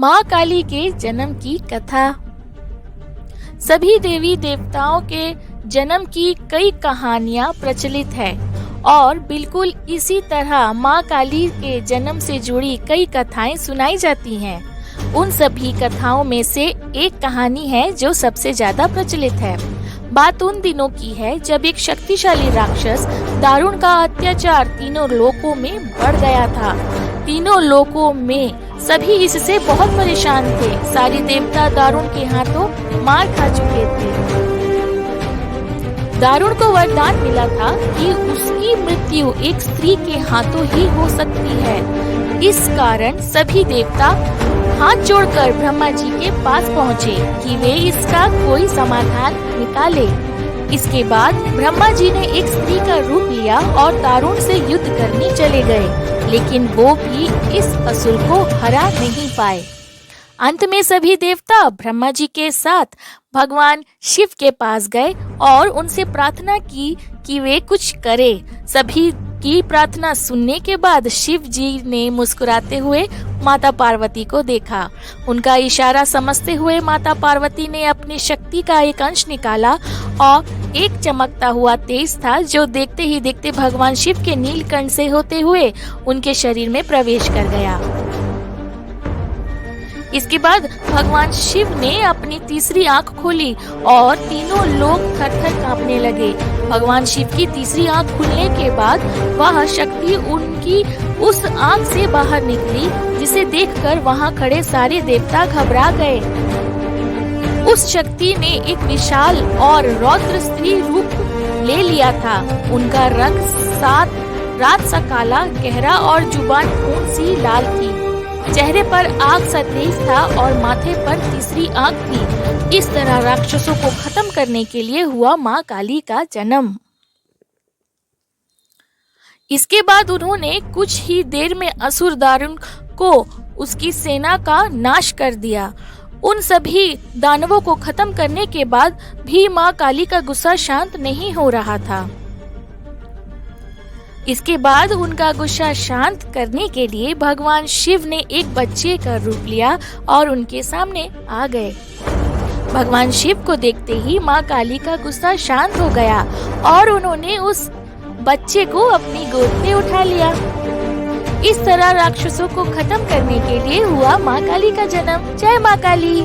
माँ काली के जन्म की कथा। सभी देवी देवताओं के जन्म की कई कहानियाँ प्रचलित है और बिल्कुल इसी तरह माँ काली के जन्म से जुड़ी कई कथाएं सुनाई जाती हैं। उन सभी कथाओं में से एक कहानी है जो सबसे ज्यादा प्रचलित है। बात उन दिनों की है जब एक शक्तिशाली राक्षस दारुण का अत्याचार तीनों लोकों में बढ़ गया था। तीनों लोकों में सभी इससे बहुत परेशान थे। सारी देवता दारुण के हाथों मार खा चुके थे। दारुण को वरदान मिला था कि उसकी मृत्यु एक स्त्री के हाथों ही हो सकती है। इस कारण सभी देवता हाथ जोड़कर ब्रह्मा जी के पास पहुँचे कि वे इसका कोई समाधान निकाले। इसके बाद ब्रह्मा जी ने एक स्त्री का रूप लिया और दारुण से युद्ध करने चले गए, लेकिन वो भी इस असुर को हरा नहीं पाए। अंत में सभी देवता ब्रह्मा जी के साथ भगवान शिव के पास गए और उनसे प्रार्थना की कि वे कुछ करें। सभी की प्रार्थना सुनने के बाद शिव जी ने मुस्कुराते हुए माता पार्वती को देखा। उनका इशारा समझते हुए माता पार्वती ने अपनी शक्ति का एक अंश निकाला और एक चमकता हुआ तेज था जो देखते ही देखते भगवान शिव के नीलकंठ से होते हुए उनके शरीर में प्रवेश कर गया। इसके बाद भगवान शिव ने अपनी तीसरी आंख खोली और तीनों लोग थर-थर कांपने लगे। भगवान शिव की तीसरी आंख खुलने के बाद वह शक्ति उनकी उस आंख से बाहर निकली, जिसे देखकर वहां खड़े सारे देवता घबरा गए। उस शक्ति ने एक विशाल और रौद्र स्त्री रूप ले लिया था। उनका रंग रात सा काला, गहरा और जुबान खून सी लाल थी। चेहरे पर आग सा तेज था और माथे पर तीसरी आंख थी। इस तरह राक्षसों को खत्म करने के लिए हुआ माँ काली का जन्म। इसके बाद उन्होंने कुछ ही देर में असुर दारुण को उसकी सेना का नाश कर दिया। उन सभी दानवों को खत्म करने के बाद भी माँ काली का गुस्सा शांत नहीं हो रहा था। इसके बाद उनका गुस्सा शांत करने के लिए भगवान शिव ने एक बच्चे का रूप लिया और उनके सामने आ गए। भगवान शिव को देखते ही माँ काली का गुस्सा शांत हो गया और उन्होंने उस बच्चे को अपनी गोद में उठा लिया। इस तरह राक्षसों को खत्म करने के लिए हुआ माँ काली का जन्म। जय माँ काली।